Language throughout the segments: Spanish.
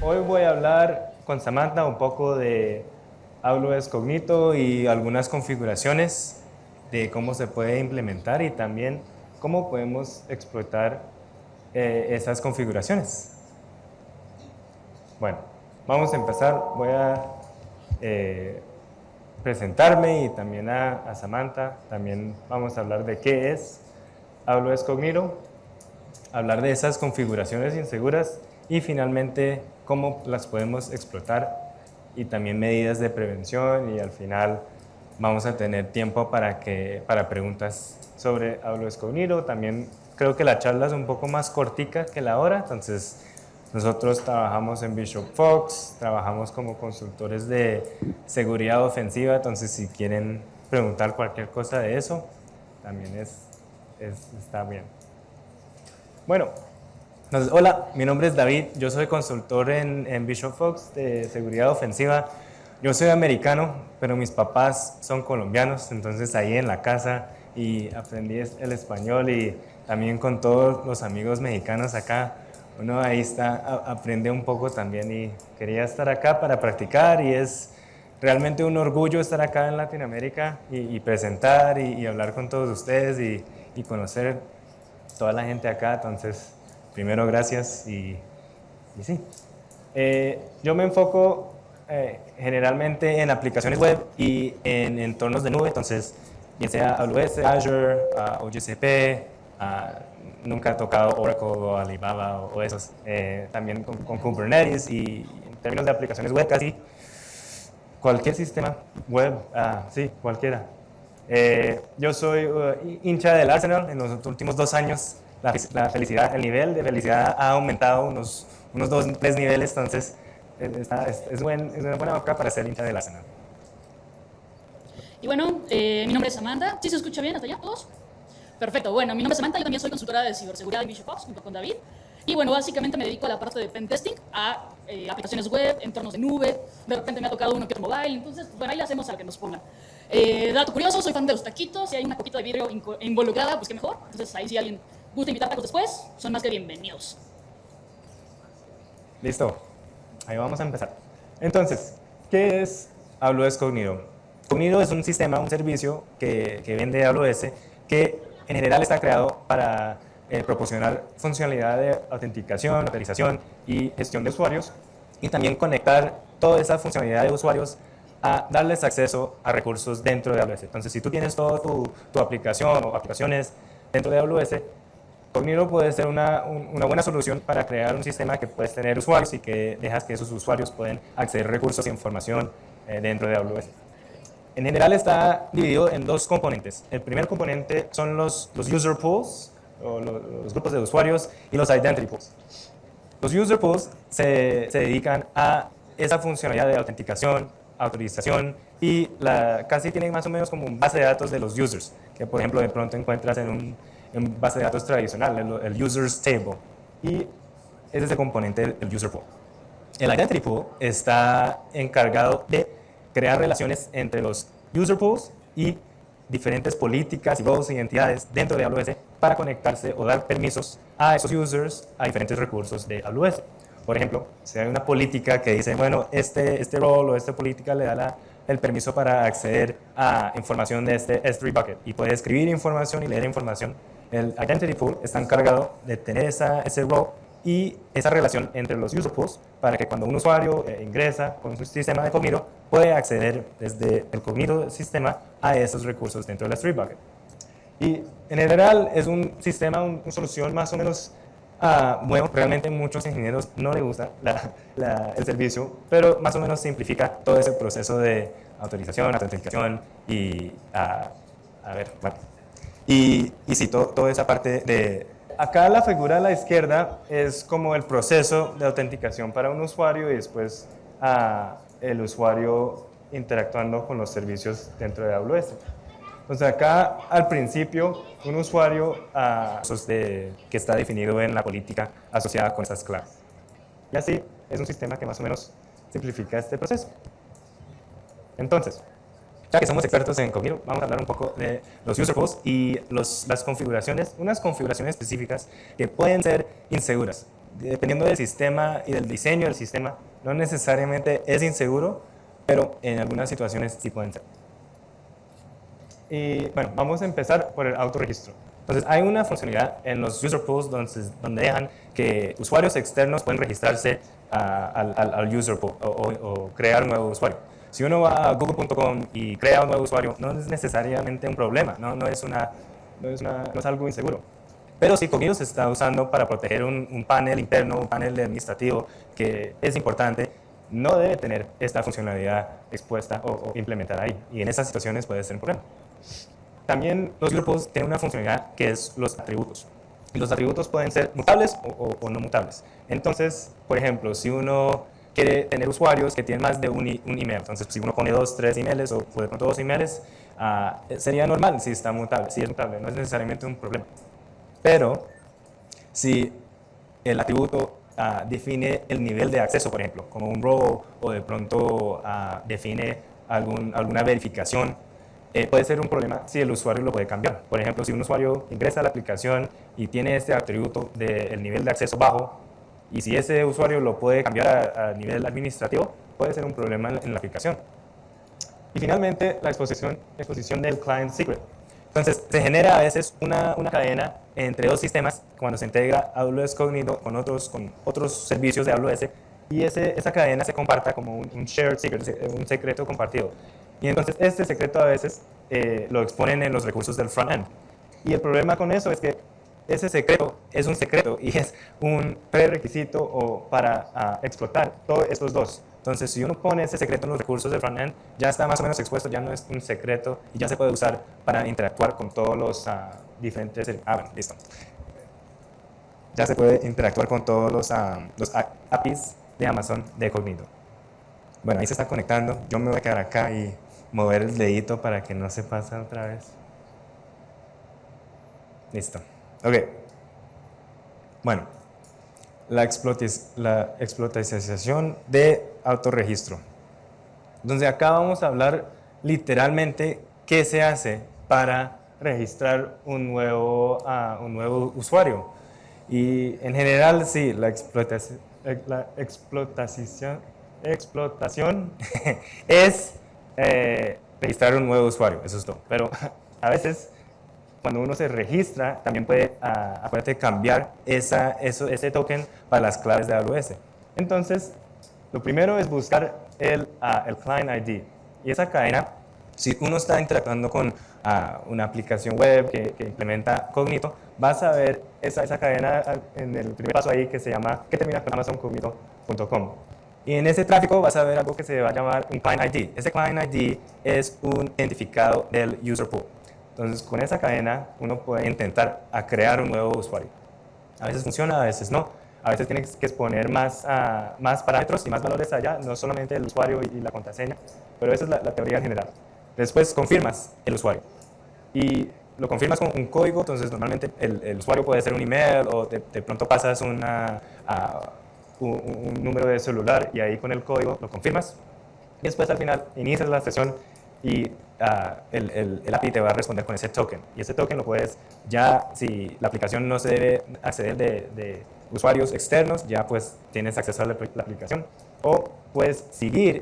Hoy voy a hablar con Samantha un poco de AWS Cognito y algunas configuraciones de cómo se puede implementar y también cómo podemos explotar esas configuraciones. Bueno, vamos a empezar. Voy a presentarme y también a Samantha. También vamos a hablar de qué es AWS Cognito, hablar de esas configuraciones inseguras y finalmente cómo las podemos explotar y también medidas de prevención, y al final vamos a tener tiempo para preguntas sobre AWS Cognito. También creo que la charla es un poco más cortica que la hora, entonces nosotros trabajamos en Bishop Fox, trabajamos como consultores de seguridad ofensiva, entonces si quieren preguntar cualquier cosa de eso, también está bien. Bueno, entonces, hola, mi nombre es David, yo soy consultor en Bishop Fox de seguridad ofensiva. Yo soy americano, pero mis papás son colombianos, entonces ahí en la casa y aprendí el español, y también con todos los amigos mexicanos acá, uno ahí aprende un poco también, y quería estar acá para practicar, y es realmente un orgullo estar acá en Latinoamérica y presentar y hablar con todos ustedes y conocer toda la gente acá. Entonces, primero gracias y sí. Yo me enfoco generalmente en aplicaciones web y en entornos de nube, entonces bien sea AWS, Azure, o GCP, nunca he tocado Oracle o Alibaba o esos, también con Kubernetes, y en términos de aplicaciones web casi cualquier sistema web, sí, cualquiera. Yo soy hincha del Arsenal. En los últimos 2 años la felicidad, el nivel de felicidad ha aumentado unos 2, 3 niveles, entonces es una buena época para ser hincha del Arsenal. Y bueno, mi nombre es Samantha. ¿Sí se escucha bien hasta allá todos? Perfecto. Bueno, mi nombre es Samantha, yo también soy consultora de ciberseguridad en Bishop Fox junto con David. Y bueno, básicamente me dedico a la parte de pen testing, a aplicaciones web, entornos de nube. De repente me ha tocado uno que otro mobile, entonces, bueno, ahí le hacemos a lo que nos pongan. Dato curioso, soy fan de los taquitos. Si hay una copita de vidrio involucrada, pues qué mejor. Entonces, ahí si alguien gusta invitar tacos después, son más que bienvenidos. Listo, ahí vamos a empezar. Entonces, ¿qué es AWS Cognito? Cognito es un sistema, un servicio que vende AWS, que en general está creado para proporcionar funcionalidad de autenticación, autorización y gestión de usuarios, y también conectar toda esa funcionalidad de usuarios a darles acceso a recursos dentro de AWS. Entonces, si tú tienes toda tu aplicación o aplicaciones dentro de AWS, Cognito puede ser una buena solución para crear un sistema que puedes tener usuarios y que dejas que esos usuarios pueden acceder a recursos e información dentro de AWS. En general está dividido en 2 componentes. El primer componente son los user pools, o los grupos de usuarios, y los identity pools. Los user pools se dedican a esa funcionalidad de autenticación, autorización, y casi tienen más o menos como un base de datos de los users, que por ejemplo de pronto encuentras en base de datos tradicional, el users table, y ese es el componente del user pool. El identity pool está encargado de crear relaciones entre los user pools y diferentes políticas y roles y identidades dentro de AWS para conectarse o dar permisos a esos users a diferentes recursos de AWS. Por ejemplo, si hay una política que dice, bueno, este role o esta política le da el permiso para acceder a información de este S3 bucket y puede escribir información y leer información, el identity pool está encargado de tener ese role y esa relación entre los user pools para que cuando un usuario ingresa con su sistema de Cognito, puede acceder desde el Cognito sistema a esos recursos dentro del S3 bucket. Y en general es un sistema, una solución más o menos bueno. Realmente a muchos ingenieros no les gusta el servicio, pero más o menos simplifica todo ese proceso de autorización, autenticación y bueno. Y sí, toda esa parte de... Acá la figura a la izquierda es como el proceso de autenticación para un usuario, y después el usuario interactuando con los servicios dentro de AWS. Entonces acá al principio un usuario que está definido en la política asociada con esas claves. Y así es un sistema que más o menos simplifica este proceso. Entonces, ya que somos expertos en Cognito, vamos a hablar un poco de los user pools y las configuraciones, unas configuraciones específicas que pueden ser inseguras. dependiendo del sistema y del diseño del sistema, no necesariamente es inseguro, pero en algunas situaciones sí pueden ser. Y bueno, vamos a empezar por el autorregistro. Entonces, hay una funcionalidad en los user pools donde dejan que usuarios externos pueden registrarse al user pool o crear un nuevo usuario. Si uno va a google.com y crea un nuevo usuario, no es necesariamente un problema, no es algo inseguro. Pero si Cognito se está usando para proteger un panel interno, un panel administrativo que es importante, no debe tener esta funcionalidad expuesta o implementada ahí. Y en esas situaciones puede ser un problema. También los user pools tienen una funcionalidad que es los atributos. Y los atributos pueden ser mutables o no mutables. Entonces, por ejemplo, si uno quiere tener usuarios que tienen más de un email, entonces si uno pone 2, 3 emails o de pronto 2 emails, sería normal si está mutable, si es mutable, no es necesariamente un problema. Pero si el atributo define el nivel de acceso, por ejemplo, como un role, o de pronto define alguna verificación, puede ser un problema si el usuario lo puede cambiar. Por ejemplo, si un usuario ingresa a la aplicación y tiene este atributo del nivel de acceso bajo, y si ese usuario lo puede cambiar a nivel administrativo, puede ser un problema en la aplicación. Y finalmente, la exposición del client secret. Entonces, se genera a veces una cadena entre dos sistemas cuando se integra AWS Cognito con otros servicios de AWS, y esa cadena se comparta como un shared secret, un secreto compartido. Y entonces este secreto a veces lo exponen en los recursos del frontend. Y el problema con eso es que ese secreto es un secreto y es un prerequisito para explotar todos estos dos. Entonces, si uno pone ese secreto en los recursos del frontend, ya está más o menos expuesto, ya no es un secreto y ya se puede usar para interactuar con todos los diferentes... bueno, listo. Ya se puede interactuar con todos los APIs de Amazon de Cognito. Bueno, ahí se está conectando. Yo me voy a quedar acá y mover el dedito para que no se pase otra vez. Listo. Ok. Bueno, la explotación de autorregistro. Entonces acá vamos a hablar literalmente qué se hace para registrar un nuevo usuario. Y en general, sí, la explotación es registrar un nuevo usuario, eso es todo. Pero a veces, cuando uno se registra, también puede, acuérdate, cambiar ese token para las claves de AWS. Entonces, lo primero es buscar el client ID. Y esa cadena, si uno está interactuando con una aplicación web que implementa Cognito, vas a ver esa cadena en el primer paso ahí que termina con amazoncognito.com. Y en ese tráfico vas a ver algo que se va a llamar un client ID. Ese client ID es un identificado del user pool. Entonces, con esa cadena, uno puede intentar crear un nuevo usuario. A veces funciona, a veces no. A veces tienes que exponer más parámetros y más valores allá, no solamente el usuario y la contraseña, pero esa es la teoría general. Después confirmas el usuario y lo confirmas con un código. Entonces, normalmente el usuario puede ser un email o de pronto pasas un número de celular y ahí con el código lo confirmas. Y después, al final, inicias la sesión y el API te va a responder con ese token. Y ese token lo puedes, ya si la aplicación no se debe acceder de usuarios externos, ya pues tienes acceso a la aplicación. O puedes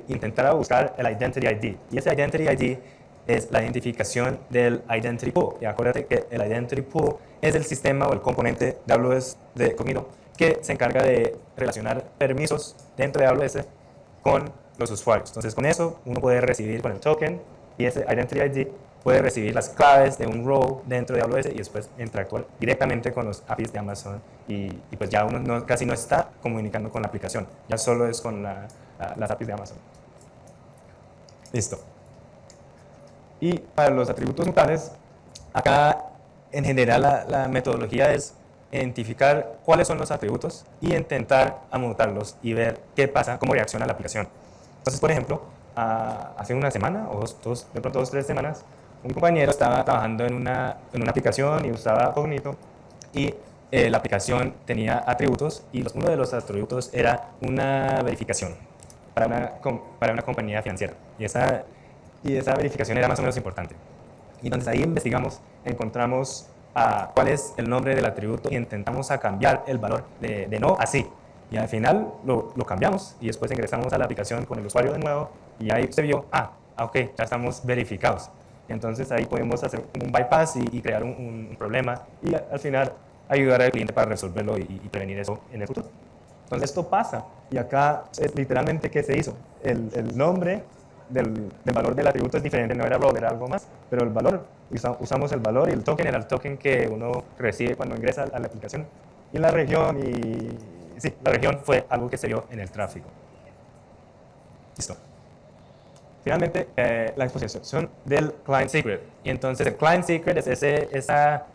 intentar buscar el Identity ID. Y ese Identity ID es la identificación del Identity Pool. Y acuérdate que el Identity Pool es el sistema o el componente de AWS de Cognito que se encarga de relacionar permisos dentro de AWS con los usuarios. Entonces, con eso uno puede recibir con el token y ese Identity ID puede recibir las claves de un role dentro de AWS y después interactuar directamente con los APIs de Amazon y pues ya uno casi no está comunicando con la aplicación, ya solo es con las APIs de Amazon. Listo. Y para los atributos mutables, acá en general la metodología es identificar cuáles son los atributos y intentar mutarlos y ver qué pasa, cómo reacciona la aplicación. Entonces, por ejemplo, hace una semana o de pronto 2 o 3 semanas, un compañero estaba trabajando en una aplicación y usaba Cognito y la aplicación tenía atributos y uno de los atributos era una verificación para una compañía financiera. Y esa verificación era más o menos importante. Y entonces ahí investigamos, encontramos cuál es el nombre del atributo y intentamos a cambiar el valor de no a sí. Y al final lo cambiamos y después ingresamos a la aplicación con el usuario de nuevo y ahí se vio, ok, ya estamos verificados. Y entonces ahí podemos hacer un bypass y crear un problema y al final ayudar al cliente para resolverlo y prevenir eso en el futuro. Entonces esto pasa y acá es literalmente ¿qué se hizo? El nombre del valor del atributo es diferente, no era raw, era algo más, pero el valor, usamos el valor y el token era el token que uno recibe cuando ingresa a la aplicación. Y la región, sí, la región fue algo que se vio en el tráfico. Listo. Finalmente, la exposición del client secret. Y entonces el client secret es esa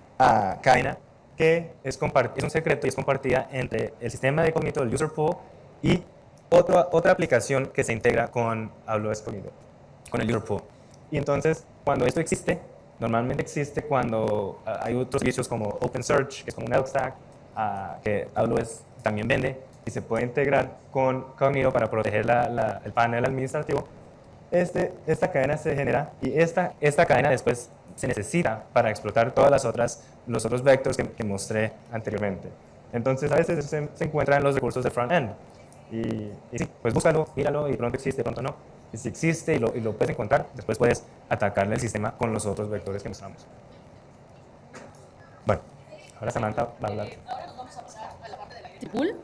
cadena que es un secreto y es compartida entre el sistema de Cognito del user pool y otra aplicación que se integra con AWS Cognito, con el user pool. Y entonces, cuando esto existe, normalmente existe cuando hay otros servicios como OpenSearch, que es como un Elk Stack, que AWS también vende y se puede integrar con Cognito para proteger el panel administrativo. Esta cadena se genera y esta cadena después se necesita para explotar todas los otros vectors que mostré anteriormente. Entonces, a veces se encuentra en los recursos de front-end. Y sí, pues búscalo, míralo y pronto existe, pronto no. Y si existe y lo puedes encontrar, después puedes atacarle el sistema con los otros vectores que mostramos. Bueno, ahora Samantha va a hablar. Ahora nos vamos a pasar a la parte de la Identity Pool.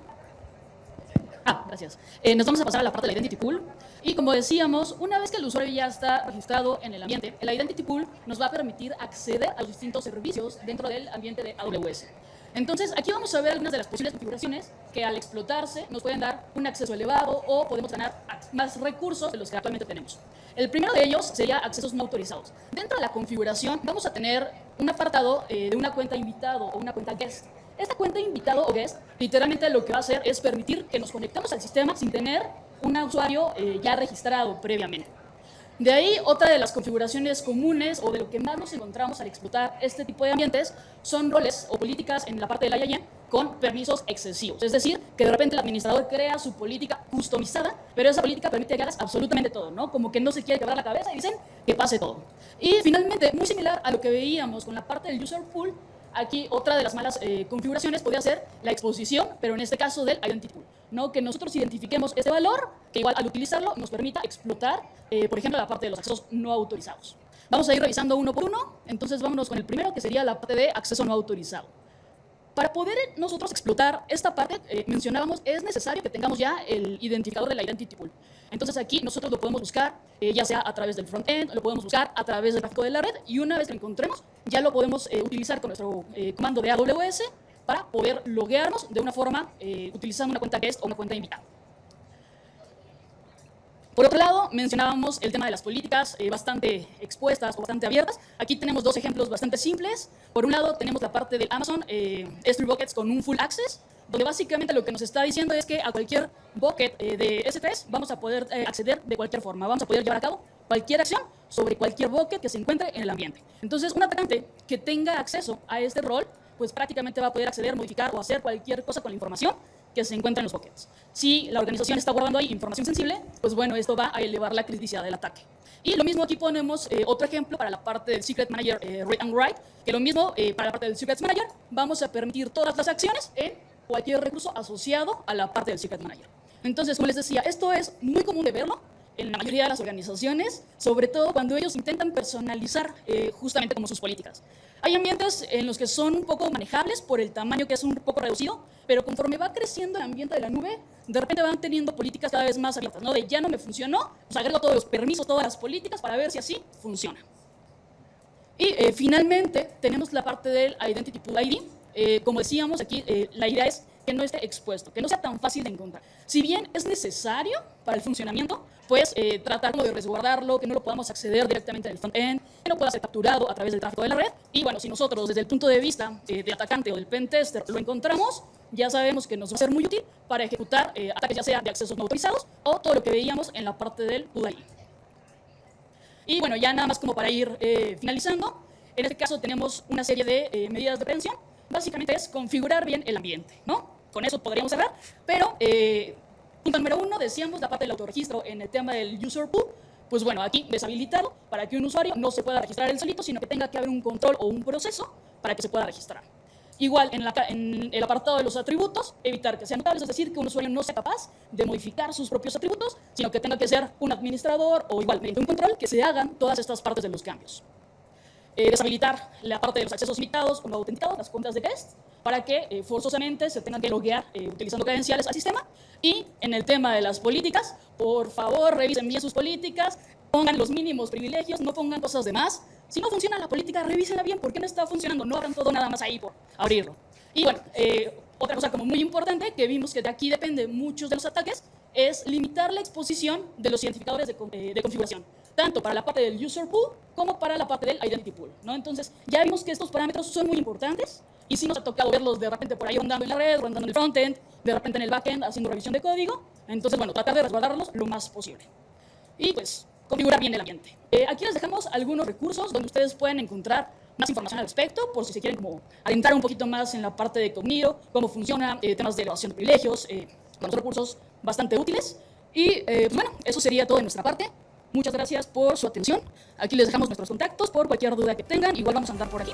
Gracias. Nos vamos a pasar a la parte de la Identity Pool. Y como decíamos, una vez que el usuario ya está registrado en el ambiente, el Identity Pool nos va a permitir acceder a los distintos servicios dentro del ambiente de AWS. Entonces, aquí vamos a ver algunas de las posibles configuraciones que al explotarse nos pueden dar un acceso elevado o podemos ganar más recursos de los que actualmente tenemos. El primero de ellos sería accesos no autorizados. Dentro de la configuración vamos a tener un apartado de una cuenta invitado o una cuenta guest. Esta cuenta invitado o guest literalmente lo que va a hacer es permitir que nos conectemos al sistema sin tener un usuario ya registrado previamente. De ahí, otra de las configuraciones comunes o de lo que más nos encontramos al explotar este tipo de ambientes son roles o políticas en la parte del IAM con permisos excesivos. Es decir, que de repente el administrador crea su política customizada, pero esa política permite que hagas absolutamente todo, ¿no? Como que no se quiere quebrar la cabeza y dicen que pase todo. Y finalmente, muy similar a lo que veíamos con la parte del user pool, aquí otra de las malas configuraciones podría ser la exposición, pero en este caso del Identity Pool, ¿no? Que nosotros identifiquemos este valor, que igual al utilizarlo nos permita explotar, por ejemplo, la parte de los accesos no autorizados. Vamos a ir revisando uno por uno, entonces vámonos con el primero, que sería la parte de acceso no autorizado. Para poder nosotros explotar esta parte, mencionábamos, es necesario que tengamos ya el identificador de la Identity Pool. Entonces aquí nosotros lo podemos buscar, ya sea a través del front-end, lo podemos buscar a través del tráfico de la red, y una vez que lo encontremos, ya lo podemos utilizar con nuestro comando de AWS para poder loguearnos de una forma utilizando una cuenta guest o una cuenta invitada. Por otro lado, mencionábamos el tema de las políticas bastante expuestas o bastante abiertas. Aquí tenemos dos ejemplos bastante simples. Por un lado, tenemos la parte del Amazon S3 Buckets con un full access, donde básicamente lo que nos está diciendo es que a cualquier bucket de S3 vamos a poder acceder de cualquier forma. Vamos a poder llevar a cabo cualquier acción sobre cualquier bucket que se encuentre en el ambiente. Entonces, un atacante que tenga acceso a este rol, pues prácticamente va a poder acceder, modificar o hacer cualquier cosa con la información que se encuentra en los buckets. Si la organización está guardando ahí información sensible, pues bueno, esto va a elevar la criticidad del ataque. Y lo mismo aquí ponemos otro ejemplo para la parte del Secret Manager Read and Write, que lo mismo para la parte del Secret Manager, vamos a permitir todas las acciones en cualquier recurso asociado a la parte del Secret Manager. Entonces, como les decía, esto es muy común de verlo en la mayoría de las organizaciones, sobre todo cuando ellos intentan personalizar justamente como sus políticas. Hay ambientes en los que son un poco manejables por el tamaño que es un poco reducido, pero conforme va creciendo el ambiente de la nube, de repente van teniendo políticas cada vez más abiertas, ¿no? De ya no me funcionó, pues agrego todos los permisos, todas las políticas para ver si así funciona. Y finalmente tenemos la parte del Identity Pool ID. Como decíamos aquí, la idea es que no esté expuesto, que no sea tan fácil de encontrar. Si bien es necesario para el funcionamiento, pues tratar como de resguardarlo, que no lo podamos acceder directamente del front-end, que no pueda ser capturado a través del tráfico de la red. Y bueno, si nosotros desde el punto de vista del atacante o del pentester lo encontramos, ya sabemos que nos va a ser muy útil para ejecutar ataques ya sea de accesos no autorizados o todo lo que veíamos en la parte del Pool ID. Y bueno, ya nada más como para ir finalizando, en este caso tenemos una serie de medidas de prevención. Básicamente es configurar bien el ambiente, ¿no? Con eso podríamos cerrar, pero punto número 1, decíamos la parte del autorregistro en el tema del user pool. pues bueno, aquí deshabilitarlo para que un usuario no se pueda registrar él solito, sino que tenga que haber un control o un proceso para que se pueda registrar. Igual, en el apartado de los atributos, evitar que sean mutables, es decir, que un usuario no sea capaz de modificar sus propios atributos, sino que tenga que ser un administrador o igual mediante un control que se hagan todas estas partes de los cambios. Deshabilitar la parte de los accesos limitados o no autenticados, las cuentas de guest, para que forzosamente se tengan que loguear utilizando credenciales al sistema. Y en el tema de las políticas, por favor, revisen bien sus políticas, pongan los mínimos privilegios, no pongan cosas de más. Si no funciona la política, revísenla bien, ¿por qué no está funcionando? No hagan todo nada más ahí por abrirlo. Y bueno, otra cosa como muy importante, que vimos que de aquí depende muchos de los ataques, es limitar la exposición de los identificadores de configuración, tanto para la parte del user pool como para la parte del identity pool, ¿no? Entonces, ya vimos que estos parámetros son muy importantes y sí nos ha tocado verlos de repente por ahí rondando en la red, rondando en el frontend, de repente en el backend haciendo revisión de código. Entonces, bueno, tratar de resguardarlos lo más posible. Y pues, configurar bien el ambiente. Aquí les dejamos algunos recursos donde ustedes pueden encontrar más información al respecto, por si se quieren como adentrar un poquito más en la parte de Cognito, cómo funciona, temas de elevación de privilegios, con los recursos bastante útiles. Y pues bueno, eso sería todo de nuestra parte. Muchas gracias por su atención. Aquí les dejamos nuestros contactos por cualquier duda que tengan. Igual vamos a andar por aquí.